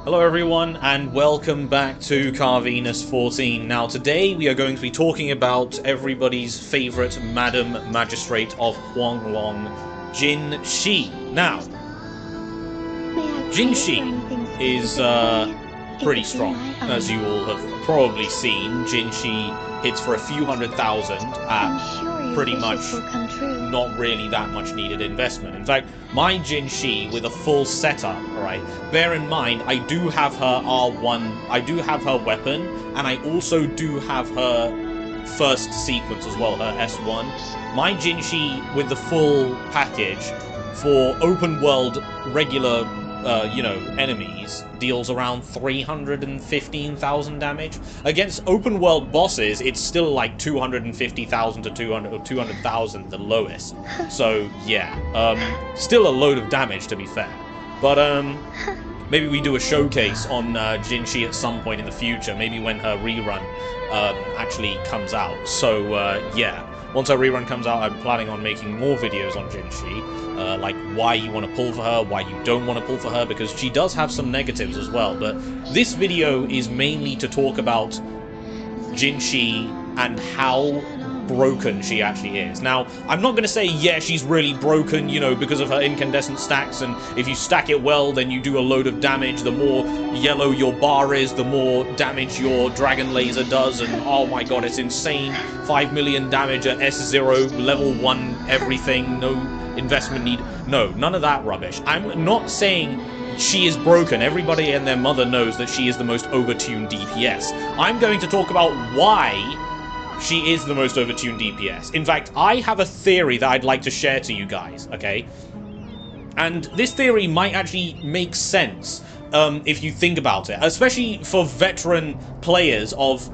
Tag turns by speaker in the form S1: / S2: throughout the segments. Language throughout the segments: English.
S1: Hello everyone and welcome back to Carvenus 14. Now today we are going to be talking about everybody's favourite Madam Magistrate of Huanglong, Jinhsi. Now, Jinhsi is pretty strong. As you all have probably seen, Jinhsi hits for a few 100,000 at pretty much not really that much needed investment. In fact, my Jinhsi with a full setup, alright, bear in mind, I do have her R1, I do have her weapon, and I also do have her first sequence as well, her S1. My Jinhsi with the full package for open world regular enemies deals around 315,000 damage. Against open world bosses, it's still like 250,000 to 200,000 the lowest. So yeah, still a load of damage to be fair. But maybe we do a showcase on Jinhsi at some point in the future. Maybe when her rerun actually comes out. So yeah. Once her rerun comes out, I'm planning on making more videos on Jinhsi, like why you want to pull for her, why you don't want to pull for her, because she does have some negatives as well. But this video is mainly to talk about Jinhsi and how broken she actually is. Now, I'm not going to say, yeah, she's really broken, you know, because of her incandescent stacks, and if you stack it well, then you do a load of damage. The more yellow your bar is, the more damage your dragon laser does, and oh my god, it's insane. 5 million damage at S0, level 1, everything, no investment need. No, none of that rubbish. I'm not saying she is broken. Everybody and their mother knows that she is the most overtuned DPS. I'm going to talk about why she is the most overtuned DPS. In fact, I have a theory that I'd like to share to you guys, okay? And this theory might actually make sense if you think about it, especially for veteran players of,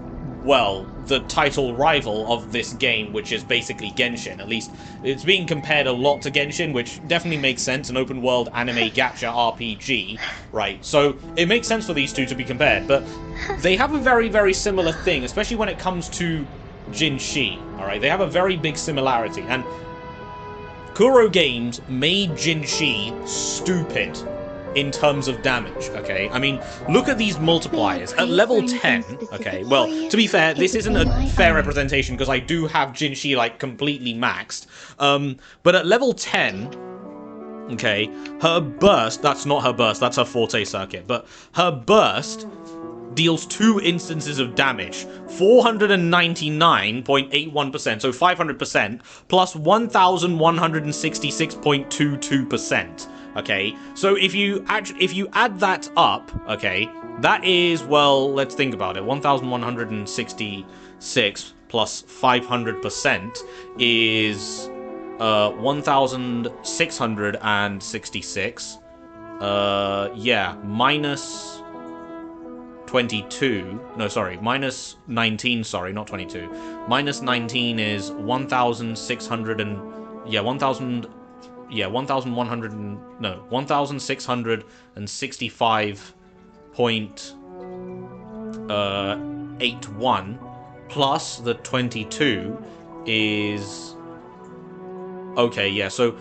S1: well, the title rival of this game, which is basically Genshin. At least it's being compared a lot to Genshin, which definitely makes sense, an open world anime gacha RPG, right? So it makes sense for these two to be compared, but they have a very, very similar thing, especially when it comes to Jinhsi, alright? They have a very big similarity, and Kuro Games made Jinhsi stupid in terms of damage, okay? I mean, look at these multipliers. At level 10, okay, well, to be fair, this isn't a fair representation because I do have Jinhsi, like, completely maxed. But at level 10, okay, her burst, that's not her burst, that's her Forte circuit, but her burst deals 2 instances of damage, 499.81%, so 500%, plus 1,166.22%. Okay, so if you add that up, okay, that is, well, let's think about it. 1,166 plus 500% is 1,666. Yeah, minus 22, no, sorry, minus 19, sorry, not 22. Minus 19 is 1,600 and, yeah, 1,665.81 plus the 22 is, okay, yeah, so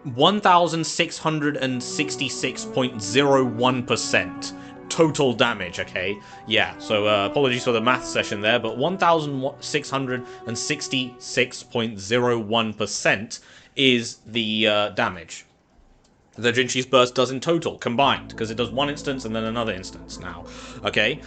S1: 1,666.01% total damage, okay? Yeah, so apologies for the math session there, but 1,666.01% is the damage the Jinhsi's burst does in total, combined, because it does one instance and then another instance now, okay?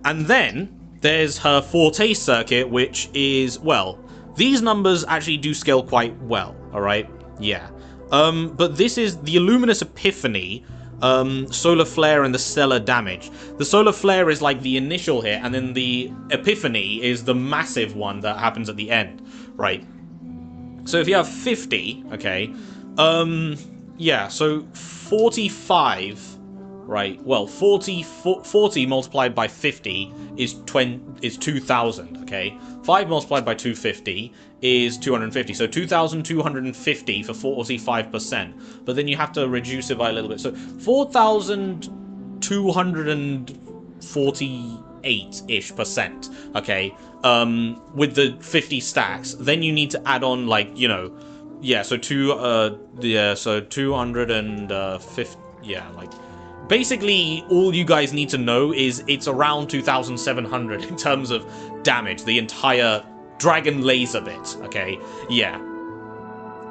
S1: And then there's her Forte circuit, which is, well, these numbers actually do scale quite well, alright? Yeah. But this is the Illuminous Epiphany, Solar Flare, and the Stellar Damage. The Solar Flare is like the initial hit, and then the Epiphany is the massive one that happens at the end, right? So if you have 50, okay, yeah, so 45, right, well, 40 multiplied by 50 is 2,000, okay? 5 multiplied by 250 is 250, so 2,250 for 45%, but then you have to reduce it by a little bit, so 4,248-ish percent, okay, with the 50 stacks. Then you need to add on, like, you know, yeah, so 250, yeah, like, basically, all you guys need to know is it's around 2,700 in terms of damage, the entire dragon laser bit, okay? Yeah.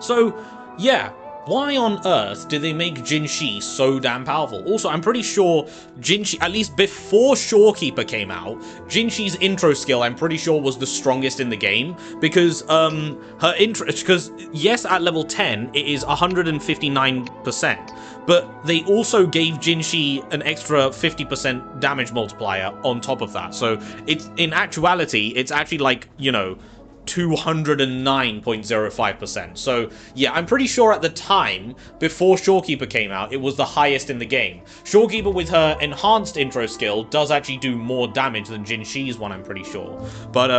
S1: So, yeah, why on earth did they make Jinhsi so damn powerful? Also, I'm pretty sure Jinhsi, at least before Shorekeeper came out, Jinhsi's intro skill, I'm pretty sure, was the strongest in the game, because her intro, because yes, at level 10, it is 159%, but they also gave Jinhsi an extra 50% damage multiplier on top of that, so it's, in actuality, it's actually like, you know, 209.05%. So yeah, I'm pretty sure at the time, before Shorekeeper came out, it was the highest in the game. Shorekeeper with her enhanced intro skill does actually do more damage than Jinhsi's one, I'm pretty sure. But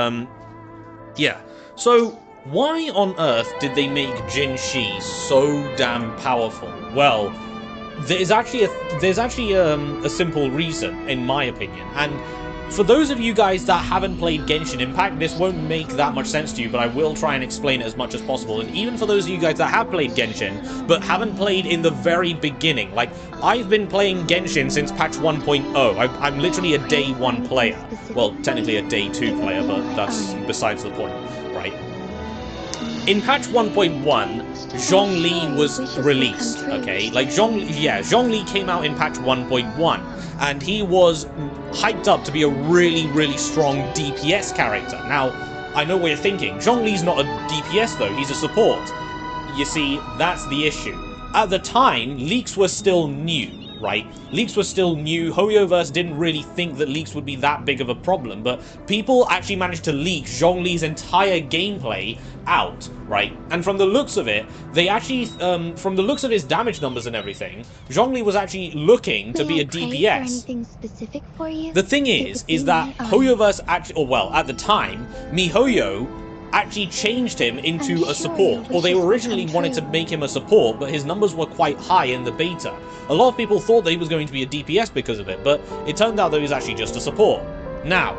S1: yeah. So why on earth did they make Jinhsi so damn powerful? Well, there's actually a simple reason, in my opinion, and for those of you guys that haven't played Genshin Impact, this won't make that much sense to you, but I will try and explain it as much as possible. And even for those of you guys that have played Genshin, but haven't played in the very beginning, like, I've been playing Genshin since patch 1.0. I'm literally a day 1 player. Well, technically a day 2 player, but that's besides the point, right? In patch 1.1, Zhongli was released, okay? Like, Zhongli came out in patch 1.1, and he was hyped up to be a really, really strong DPS character. Now, I know what you're thinking. Zhongli's not a DPS, though. He's a support. You see, that's the issue. At the time, leaks were still new, right? Leaks were still new. Hoyoverse didn't really think that leaks would be that big of a problem, but people actually managed to leak Zhongli's entire gameplay out, right? And from the looks of it, they actually, from the looks of his damage numbers and everything, Zhongli was actually looking to be a DPS. The thing is that Hoyoverse actually, or well, at the time, MiHoYo actually changed him into a support, or they originally wanted to make him a support, but his numbers were quite high in the beta. A lot of people thought that he was going to be a DPS because of it, but it turned out that he was actually just a support. Now,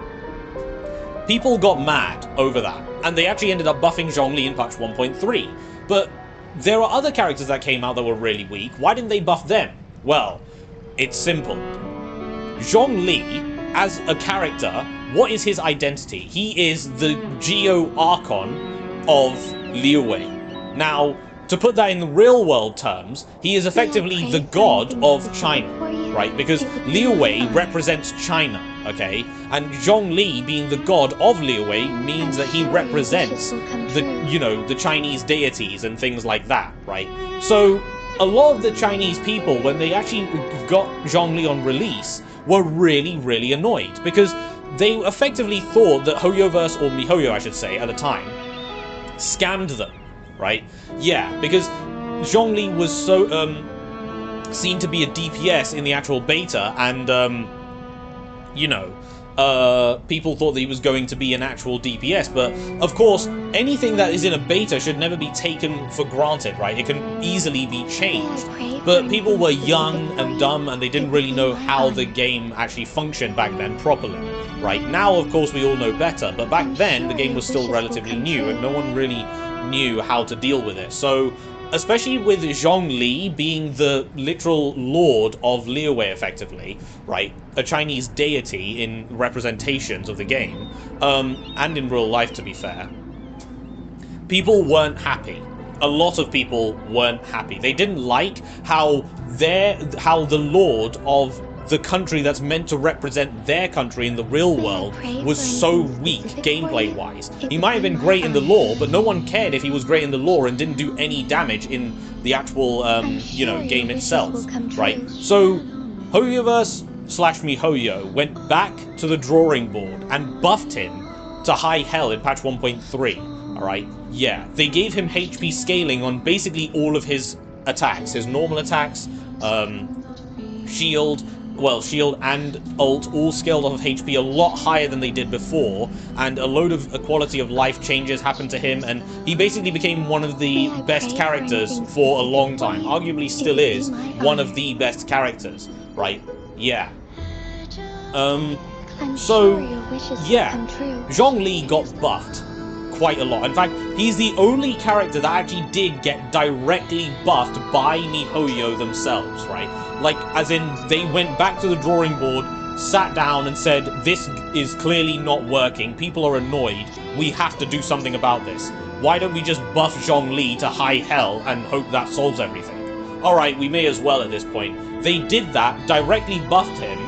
S1: people got mad over that, and they actually ended up buffing Zhongli in patch 1.3, but there are other characters that came out that were really weak. Why didn't they buff them? Well, it's simple. Zhongli, as a character, what is his identity? He is the Geo-Archon of Liyue. Now, to put that in real world terms, he is effectively the god of China, right? Because Liyue represents China, okay? And Zhongli, being the god of Liyue, means that he represents the, you know, the Chinese deities and things like that, right? So, a lot of the Chinese people, when they actually got Zhongli on release, were really, really annoyed, because they effectively thought that Hoyoverse, or MiHoYo I should say, at the time, scammed them, right? Yeah, because Zhongli was so, seen to be a DPS in the actual beta, and, you know, people thought that he was going to be an actual DPS, but of course, anything that is in a beta should never be taken for granted, right? It can easily be changed. But people were young and dumb, and they didn't really know how the game actually functioned back then properly, right? Now, of course, we all know better, but back then, the game was still relatively new, and no one really knew how to deal with it. So, especially with Zhongli being the literal lord of Liyue, effectively, right? A Chinese deity in representations of the game, and in real life, to be fair. People weren't happy. A lot of people weren't happy. They didn't like how the lord of the country that's meant to represent their country in the real world was so weak gameplay-wise. He might have been great in the lore, but no one cared if he was great in the lore and didn't do any damage in the actual, you know, game itself, right? So, Hoyoverse/MiHoYo went back to the drawing board and buffed him to high hell in patch 1.3, alright? Yeah, they gave him HP scaling on basically all of his attacks, his normal attacks, shield and ult all scaled off of HP a lot higher than they did before, and a load of quality of life changes happened to him, and he basically became one of the best characters for a long time. Arguably still is one of the best characters, right? Yeah. So, yeah, Zhongli got buffed quite a lot. In fact, he's the only character that actually did get directly buffed by miHoYo themselves, right? Like, as in, they went back to the drawing board, sat down and said, this is clearly not working, people are annoyed, we have to do something about this. Why don't we just buff Zhongli to high hell and hope that solves everything? Alright, we may as well at this point. They did that, directly buffed him.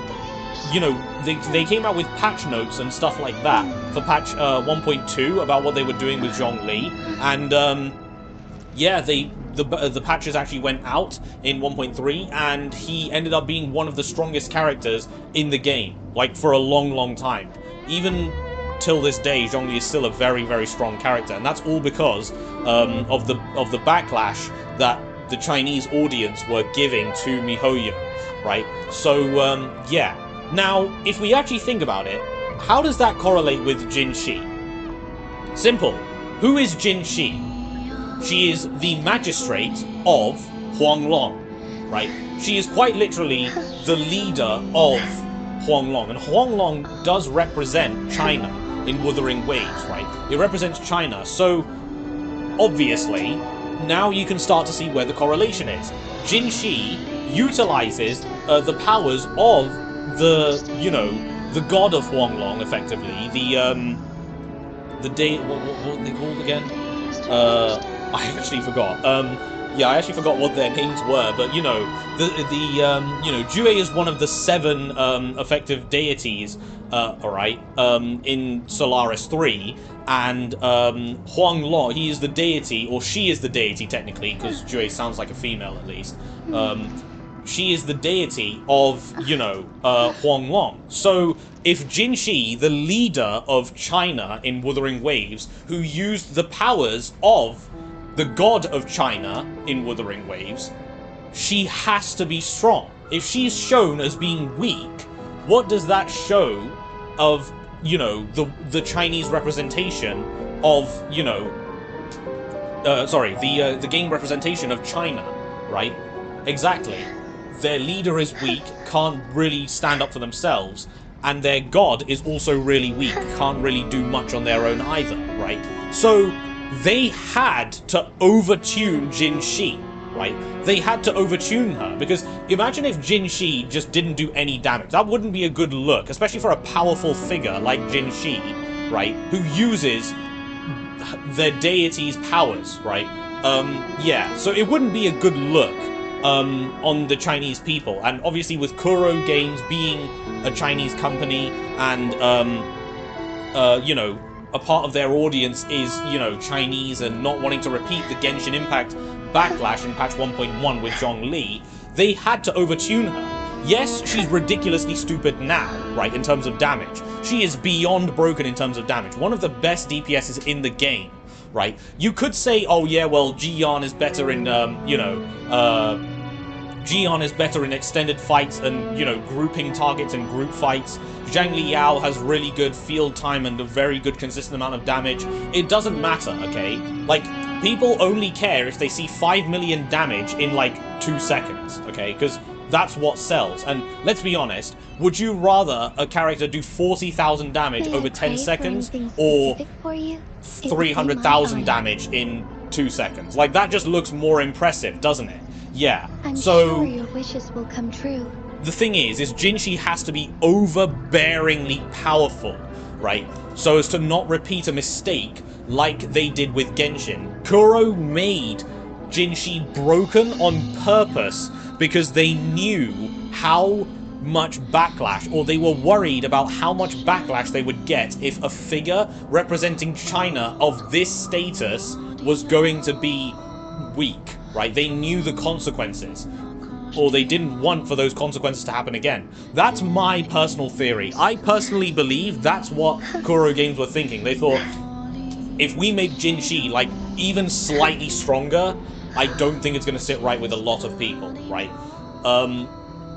S1: You know, they came out with patch notes and stuff like that for patch 1.2 about what they were doing with Zhongli. And, yeah, the patches actually went out in 1.3, and he ended up being one of the strongest characters in the game, like, for a long, long time. Even till this day, Zhongli is still a very, very strong character, and that's all because of the backlash that the Chinese audience were giving to miHoYo, right? So, yeah. Now, if we actually think about it, how does that correlate with Jinhsi? Simple. Who is Jinhsi? She is the magistrate of Huanglong, right? She is quite literally the leader of Huanglong, and Huanglong does represent China in Wuthering Waves, right? It represents China, so obviously, now you can start to see where the correlation is. Jinhsi utilizes the powers of the, you know, the god of Huanglong, effectively. What were they called again? I actually forgot. Yeah, I actually forgot what their names were, but, you know, you know, Jue is one of the 7 effective deities, alright, in Solaris 3, and Huanglong, he is the deity, or she is the deity, technically, because Jue sounds like a female, at least. She is the deity of, you know, Huanglong. So, if Jinhsi, the leader of China in Wuthering Waves, who used the powers of the god of China in Wuthering Waves, she has to be strong. If she's shown as being weak, what does that show of, you know, the Chinese representation of, you know, the game representation of China, right? Exactly. Their leader is weak, can't really stand up for themselves, and their god is also really weak, can't really do much on their own either, right? So, they had to overtune Jinhsi, right? They had to overtune her, because imagine if Jinhsi just didn't do any damage. That wouldn't be a good look, especially for a powerful figure like Jinhsi, right? Who uses their deity's powers, right? Yeah, so it wouldn't be a good look on the Chinese people. And obviously with Kuro Games being a Chinese company and, you know, a part of their audience is, you know, Chinese and not wanting to repeat the Genshin Impact backlash in patch 1.1 with Zhongli, they had to overtune her. Yes, she's ridiculously stupid now, right, in terms of damage. She is beyond broken in terms of damage. One of the best DPSs in the game, right? You could say, oh yeah, well, Jiyan is better in, you know, Jiyan is better in extended fights and, you know, grouping targets and group fights. Zhang Liao has really good field time and a very good consistent amount of damage. It doesn't matter, okay? Like, people only care if they see 5 million damage in, like, 2 seconds, okay? Because that's what sells. And let's be honest, would you rather a character do 40,000 damage over 10 seconds or 300,000 damage in 2 seconds? Like, that just looks more impressive, doesn't it? Yeah.
S2: I'm
S1: so
S2: sure your wishes will come true.
S1: The thing is Jinhsi has to be overbearingly powerful, right? So as to not repeat a mistake like they did with Genshin. Kuro made Jinhsi broken on purpose because they knew how much backlash, or they were worried about how much backlash they would get if a figure representing China of this status was going to be weak, right? They knew the consequences, or they didn't want for those consequences to happen again. That's my personal theory. I personally believe that's what Kuro Games were thinking. They thought, if we make Jinhsi, like, even slightly stronger, I don't think it's going to sit right with a lot of people, right?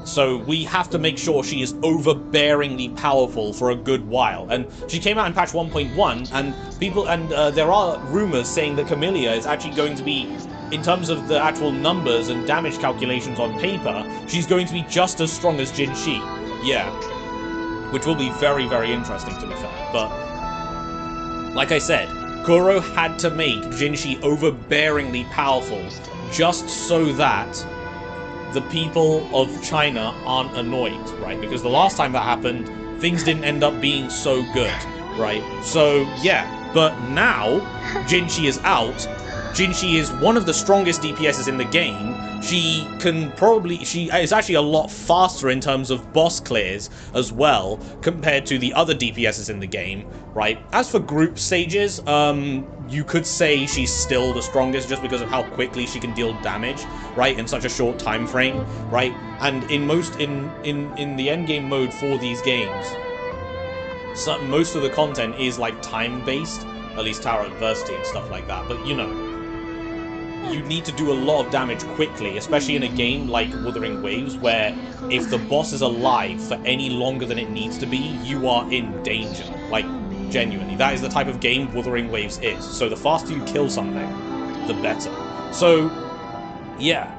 S1: So we have to make sure she is overbearingly powerful for a good while. And she came out in patch 1.1, and people, and there are rumors saying that Camellia is actually going to be, in terms of the actual numbers and damage calculations on paper, she's going to be just as strong as Jinhsi. Yeah. Which will be very, very interesting, to be fair. But, like I said, Kuro had to make Jinhsi overbearingly powerful just so that the people of China aren't annoyed, right? Because the last time that happened, things didn't end up being so good, right? So, yeah. But now, Jinhsi is out. Jinhsi is one of the strongest DPSs in the game. She is actually a lot faster in terms of boss clears as well, compared to the other DPSs in the game, right? As for group stages, you could say she's still the strongest just because of how quickly she can deal damage, right, in such a short time frame, right? And in the endgame mode for these games, most of the content is like time-based, at least Tower Adversity and stuff like that, but you know, you need to do a lot of damage quickly, especially in a game like Wuthering Waves, where if the boss is alive for any longer than it needs to be, you are in danger. Like, genuinely. That is the type of game Wuthering Waves is. So the faster you kill something, the better. So, yeah.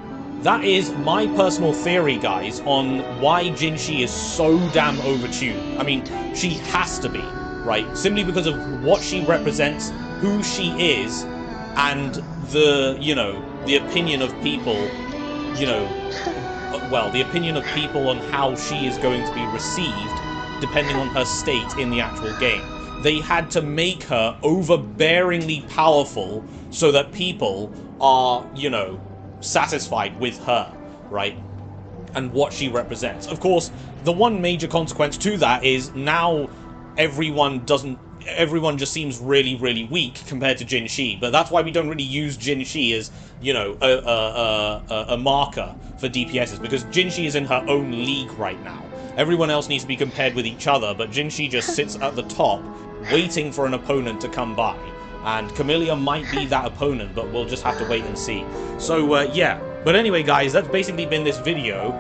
S1: That is my personal theory, guys, on why Jinhsi is so damn overtuned. I mean, she has to be, right? Simply because of what she represents, who she is, and the opinion of people, the opinion of people on how she is going to be received depending on her state in the actual game. They had to make her overbearingly powerful so that people are, satisfied with her, right? And what she represents. Of course, the one major consequence to that is now everyone just seems really, really weak compared to Jinhsi, but that's why we don't really use Jinhsi as, a marker for DPSs, because Jinhsi is in her own league right now. Everyone else needs to be compared with each other, but Jinhsi just sits at the top, waiting for an opponent to come by. And Camellia might be that opponent, but we'll just have to wait and see. So, yeah. But anyway, guys, that's basically been this video.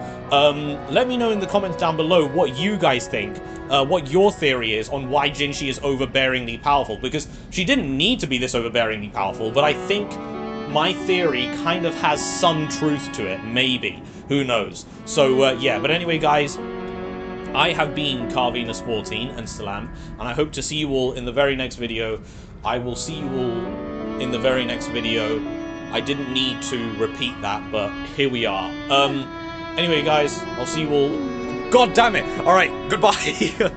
S1: Let me know in the comments down below what you guys think, what your theory is on why Jinhsi is overbearingly powerful, because she didn't need to be this overbearingly powerful, but I think my theory kind of has some truth to it, maybe. Who knows? So, yeah, but anyway, guys, I have been Carvenus14 and still am, and I hope to see you all in the very next video. I will see you all in the very next video. I didn't need to repeat that, but here we are. Anyway, guys, I'll see you all. God damn it! Alright, goodbye!